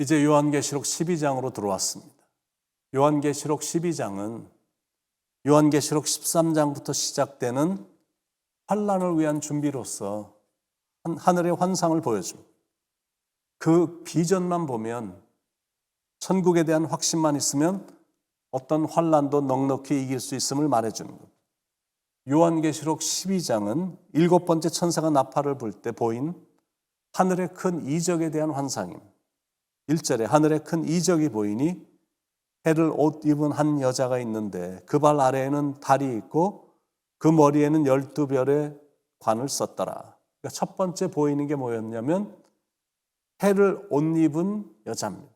이제 요한계시록 12장으로 들어왔습니다. 요한계시록 12장은 요한계시록 13장부터 시작되는 환란을 위한 준비로서 하늘의 환상을 보여줍니다. 그 비전만 보면, 천국에 대한 확신만 있으면 어떤 환란도 넉넉히 이길 수 있음을 말해주는 것. 요한계시록 12장은 7번째 천사가 나팔을 불 때 보인 하늘의 큰 이적에 대한 환상입니다. 1절에 하늘의 큰 이적이 보이니 해를 옷 입은 한 여자가 있는데 그 발 아래에는 달이 있고 그 머리에는 12별의 관을 썼더라. 그러니까 첫 번째 보이는 게 뭐였냐면 해를 옷 입은 여자입니다.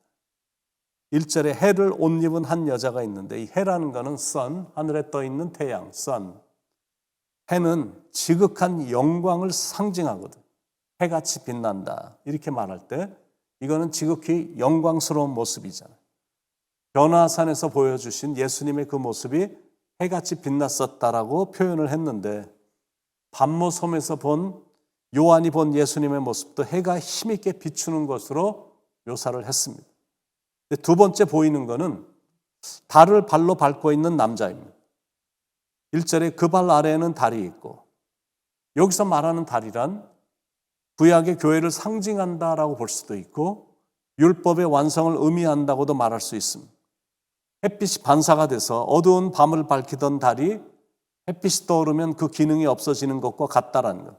1절에 해를 옷 입은 한 여자가 있는데, 이 해라는 것은 sun, 하늘에 떠 있는 태양, sun. 해는 지극한 영광을 상징하거든. 해같이 빛난다 이렇게 말할 때 이거는 지극히 영광스러운 모습이잖아요. 변화산에서 보여주신 예수님의 그 모습이 해같이 빛났었다라고 표현을 했는데, 반모섬에서 본 요한이 본 예수님의 모습도 해가 힘있게 비추는 것으로 묘사를 했습니다. 두 번째 보이는 것은 달을 발로 밟고 있는 남자입니다. 1절에 그 발 아래에는 달이 있고, 여기서 말하는 달이란 구약의 교회를 상징한다라고 볼 수도 있고 율법의 완성을 의미한다고도 말할 수 있습니다. 햇빛이 반사가 돼서 어두운 밤을 밝히던 달이 햇빛이 떠오르면 그 기능이 없어지는 것과 같다라는 것.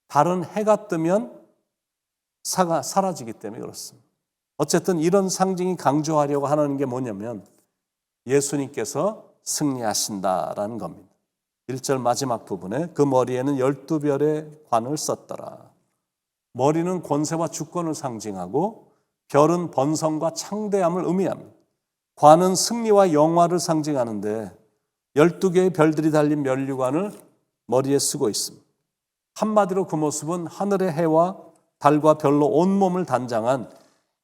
달은 해가 뜨면 사라지기 때문에 그렇습니다. 어쨌든 이런 상징이 강조하려고 하는 게 뭐냐면 예수님께서 승리하신다라는 겁니다. 1절 마지막 부분에 그 머리에는 12별의 관을 썼더라. 머리는 권세와 주권을 상징하고 별은 번성과 창대함을 의미합니다. 관은 승리와 영화를 상징하는데 12개의 별들이 달린 면류관을 머리에 쓰고 있습니다. 한마디로 그 모습은 하늘의 해와 달과 별로 온몸을 단장한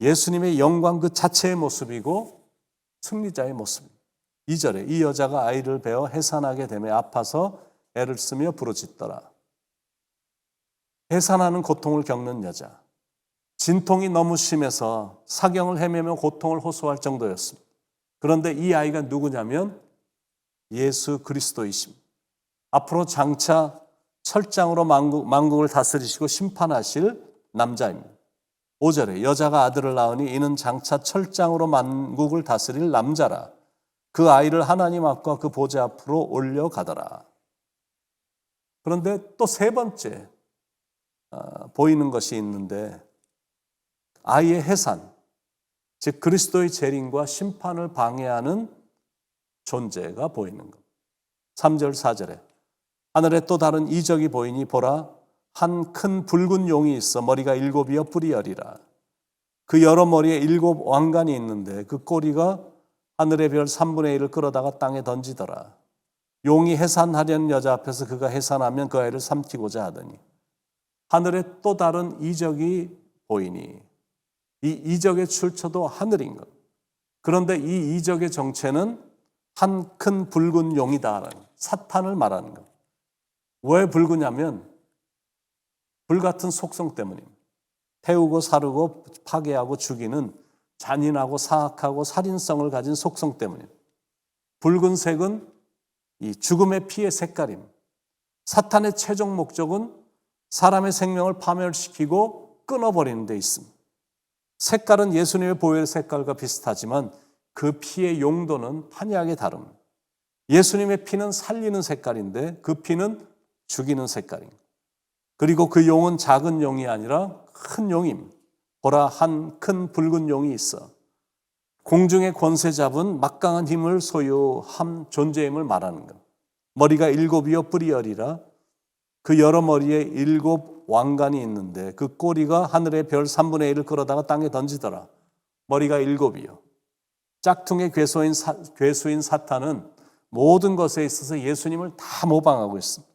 예수님의 영광 그 자체의 모습이고 승리자의 모습입니다. 2절에 이 여자가 아이를 베어 해산하게 되며 아파서 애를 쓰며 부르짖더라. 해산하는 고통을 겪는 여자. 진통이 너무 심해서 사경을 헤매며 고통을 호소할 정도였습니다. 그런데 이 아이가 누구냐면 예수 그리스도이십니다. 앞으로 장차 철장으로 만국을 다스리시고 심판하실 남자입니다. 5절에 여자가 아들을 낳으니 이는 장차 철장으로 만국을 다스릴 남자라. 그 아이를 하나님 앞과 그 보좌 앞으로 올려가더라. 그런데 또 세 번째 보이는 것이 있는데, 아이의 해산, 즉 그리스도의 재림과 심판을 방해하는 존재가 보이는 것. 3절 4절에 하늘에 또 다른 이적이 보이니 보라 한 큰 붉은 용이 있어 머리가 7이여 뿔이 10이라. 그 여러 머리에 7 왕관이 있는데 그 꼬리가 하늘의 별 3분의 1을 끌어다가 땅에 던지더라. 용이 해산하려는 여자 앞에서 그가 해산하면 그 아이를 삼키고자 하더니 하늘에 또 다른 이적이 보이니, 이 이적의 출처도 하늘인 것. 그런데 이 이적의 정체는 한 큰 붉은 용이다. 사탄을 말하는 것. 왜 붉으냐면 불같은 속성 때문입니다. 태우고 사르고 파괴하고 죽이는 잔인하고 사악하고 살인성을 가진 속성 때문입니다. 붉은색은 이 죽음의 피의 색깔입니다. 사탄의 최종 목적은 사람의 생명을 파멸시키고 끊어버리는 데 있습니다. 색깔은 예수님의 보혈 색깔과 비슷하지만 그 피의 용도는 판이하게 다릅니다. 예수님의 피는 살리는 색깔인데 그 피는 죽이는 색깔입니다. 그리고 그 용은 작은 용이 아니라 큰 용입니다. 보라 한 큰 붉은 용이 있어 공중의 권세 잡은 막강한 힘을 소유한 존재임을 말하는 것. 머리가 7이여 뿔이 10이라. 그 여러 머리에 7 왕관이 있는데 그 꼬리가 하늘의 별 3분의 1을 끌어다가 땅에 던지더라. 머리가 7이요. 짝퉁의 괴수인 사탄은 모든 것에 있어서 예수님을 다 모방하고 있습니다.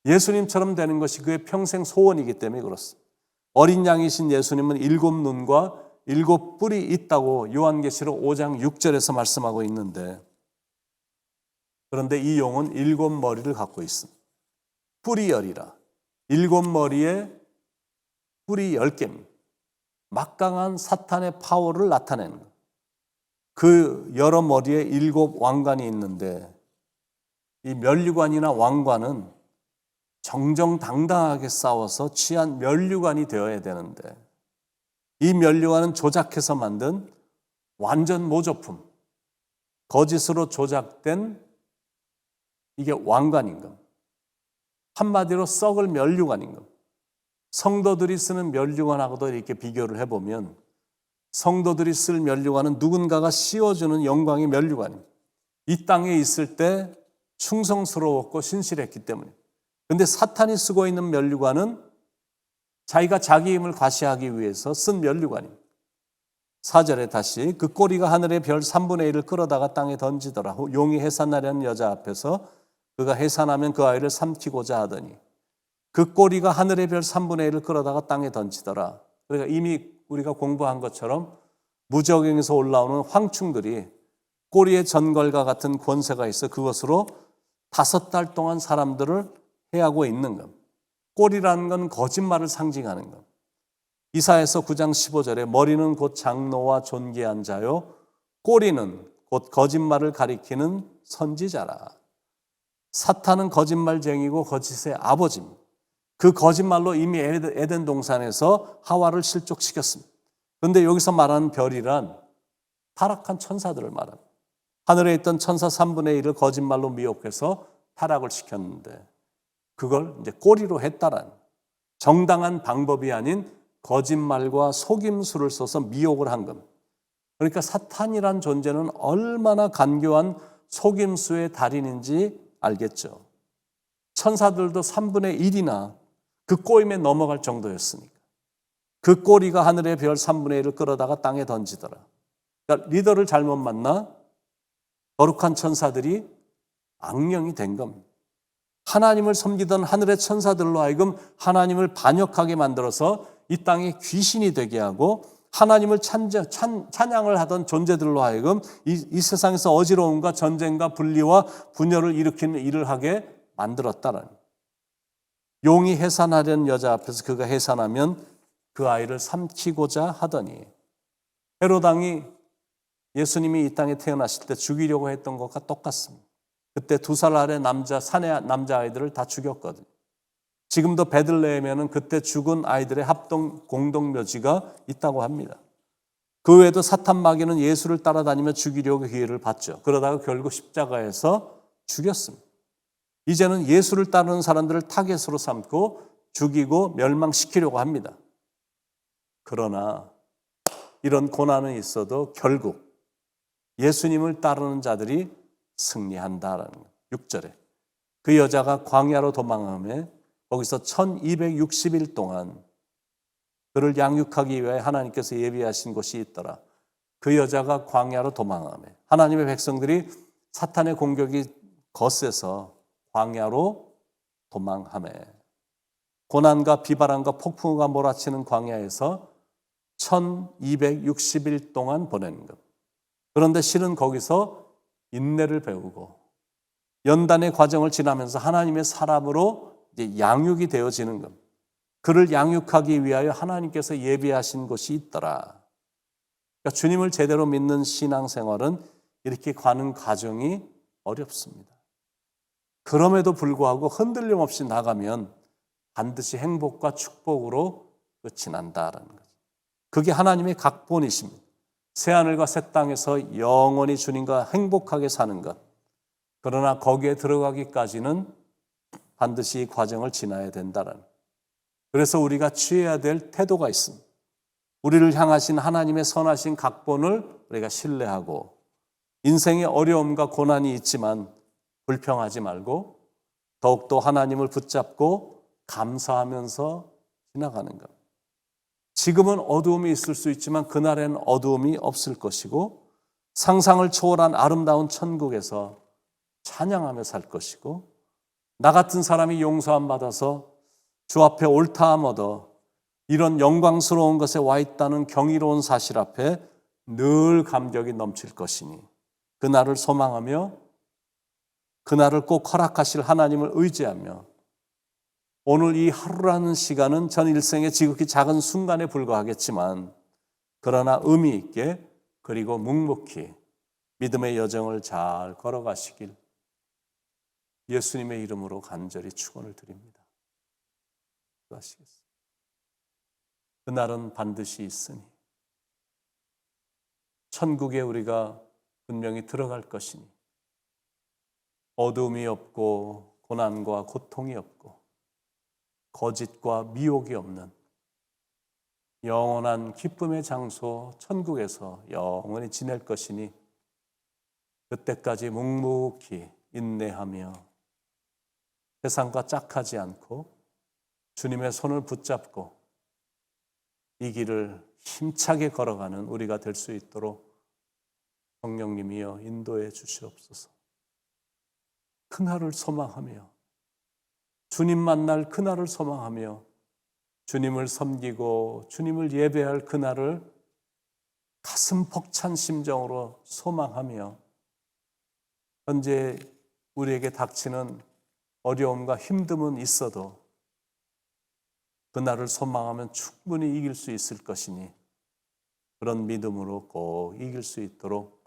예수님처럼 되는 것이 그의 평생 소원이기 때문에 그렇습니다. 어린 양이신 예수님은 7 눈과 7 뿔이 있다고 요한계시록 5장 6절에서 말씀하고 있는데, 그런데 이 용은 7 머리를 갖고 있습니다. 뿔이 10이라. 7 머리에 뿔이 10개입니다. 막강한 사탄의 파워를 나타내는 거예요. 그 여러 머리에 7 왕관이 있는데 이 면류관이나 왕관은 정정당당하게 싸워서 취한 면류관이 되어야 되는데 이 면류관은 조작해서 만든 완전 모조품, 거짓으로 조작된 이게 왕관인 겁니다. 한마디로 썩을 면류관인 겁니다. 성도들이 쓰는 면류관하고도 이렇게 비교를 해보면 성도들이 쓸 면류관은 누군가가 씌워주는 영광의 면류관입니다. 이 땅에 있을 때 충성스러웠고 신실했기 때문에. 그런데 사탄이 쓰고 있는 면류관은 자기가 자기 힘을 과시하기 위해서 쓴 면류관입니다. 4절에 다시 그 꼬리가 하늘의 별 3분의 1을 끌어다가 땅에 던지더라. 용이 해산하려는 여자 앞에서 그가 해산하면 그 아이를 삼키고자 하더니 그 꼬리가 하늘의 별 3분의 1을 끌어다가 땅에 던지더라. 그러니까 이미 우리가 공부한 것처럼 무적행에서 올라오는 황충들이 꼬리에 전걸과 같은 권세가 있어 그것으로 5달 동안 사람들을 해하고 있는 것. 꼬리라는 건 거짓말을 상징하는 것. 이사야서 9장 15절에 머리는 곧 장로와 존귀한 자요 꼬리는 곧 거짓말을 가리키는 선지자라. 사탄은 거짓말쟁이고 거짓의 아버지입니다. 그 거짓말로 이미 에덴 동산에서 하와를 실족시켰습니다. 그런데 여기서 말하는 별이란 타락한 천사들을 말합니다. 하늘에 있던 천사 3분의 1을 거짓말로 미혹해서 타락을 시켰는데 그걸 이제 꼬리로 했다라는 정당한 방법이 아닌 거짓말과 속임수를 써서 미혹을 한 겁니다. 그러니까 사탄이란 존재는 얼마나 간교한 속임수의 달인인지 알겠죠. 천사들도 3분의 1이나 그 꼬임에 넘어갈 정도였으니까. 그 꼬리가 하늘의 별 3분의 1을 끌어다가 땅에 던지더라. 그러니까 리더를 잘못 만나 거룩한 천사들이 악령이 된 겁니다. 하나님을 섬기던 하늘의 천사들로 하여금 하나님을 반역하게 만들어서 이 땅에 귀신이 되게 하고 하나님을 찬양을 하던 존재들로 하여금 이 세상에서 어지러움과 전쟁과 분리와 분열을 일으키는 일을 하게 만들었다라는. 용이 해산하려는 여자 앞에서 그가 해산하면 그 아이를 삼키고자 하더니 헤롯 왕이 예수님이 이 땅에 태어나실 때 죽이려고 했던 것과 똑같습니다. 그때 2살 아래 사내 남자아이들을 다 죽였거든요. 지금도 베들레헴에는 그때 죽은 아이들의 합동 공동묘지가 있다고 합니다. 그 외에도 사탄 마귀는 예수를 따라다니며 죽이려고 기회를 받죠. 그러다가 결국 십자가에서 죽였습니다. 이제는 예수를 따르는 사람들을 타겟으로 삼고 죽이고 멸망시키려고 합니다. 그러나 이런 고난은 있어도 결국 예수님을 따르는 자들이 승리한다라는 거예요. 6절에 그 여자가 광야로 도망하며 거기서 1260일 동안 그를 양육하기 위해 하나님께서 예비하신 곳이 있더라. 그 여자가 광야로 도망하며 하나님의 백성들이 사탄의 공격이 거세서 광야로 도망하며 고난과 비바람과 폭풍우가 몰아치는 광야에서 1260일 동안 보내는 것. 그런데 실은 거기서 인내를 배우고 연단의 과정을 지나면서 하나님의 사람으로 이제 양육이 되어지는 것. 그를 양육하기 위하여 하나님께서 예비하신 곳이 있더라. 그러니까 주님을 제대로 믿는 신앙생활은 이렇게 가는 과정이 어렵습니다. 그럼에도 불구하고 흔들림 없이 나가면 반드시 행복과 축복으로 끝이 난다라는 거죠. 그게 하나님의 각본이십니다. 새하늘과 새 땅에서 영원히 주님과 행복하게 사는 것. 그러나 거기에 들어가기까지는 반드시 이 과정을 지나야 된다는. 그래서 우리가 취해야 될 태도가 있습니다. 우리를 향하신 하나님의 선하신 각본을 우리가 신뢰하고 인생의 어려움과 고난이 있지만 불평하지 말고 더욱더 하나님을 붙잡고 감사하면서 지나가는 것. 지금은 어두움이 있을 수 있지만 그날에는 어두움이 없을 것이고 상상을 초월한 아름다운 천국에서 찬양하며 살 것이고 나 같은 사람이 용서함 받아서 주 앞에 옳다함 얻어 이런 영광스러운 것에 와 있다는 경이로운 사실 앞에 늘 감격이 넘칠 것이니 그날을 소망하며 그날을 꼭 허락하실 하나님을 의지하며 오늘 이 하루라는 시간은 전 일생의 지극히 작은 순간에 불과하겠지만 그러나 의미 있게 그리고 묵묵히 믿음의 여정을 잘 걸어가시길 예수님의 이름으로 간절히 축원을 드립니다. 기도하시겠습니다. 그날은 반드시 있으니 천국에 우리가 분명히 들어갈 것이니 어두움이 없고 고난과 고통이 없고 거짓과 미혹이 없는 영원한 기쁨의 장소 천국에서 영원히 지낼 것이니 그때까지 묵묵히 인내하며 세상과 짝하지 않고 주님의 손을 붙잡고 이 길을 힘차게 걸어가는 우리가 될 수 있도록 성령님이여 인도해 주시옵소서. 그날을 소망하며 주님 만날 그날을 소망하며 주님을 섬기고 주님을 예배할 그날을 가슴 벅찬 심정으로 소망하며 현재 우리에게 닥치는 어려움과 힘듦은 있어도 그날을 소망하면 충분히 이길 수 있을 것이니 그런 믿음으로 꼭 이길 수 있도록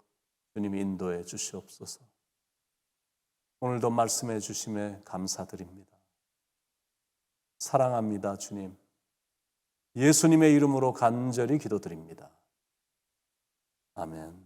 주님이 인도해 주시옵소서. 오늘도 말씀해 주심에 감사드립니다. 사랑합니다, 주님. 예수님의 이름으로 간절히 기도드립니다. 아멘.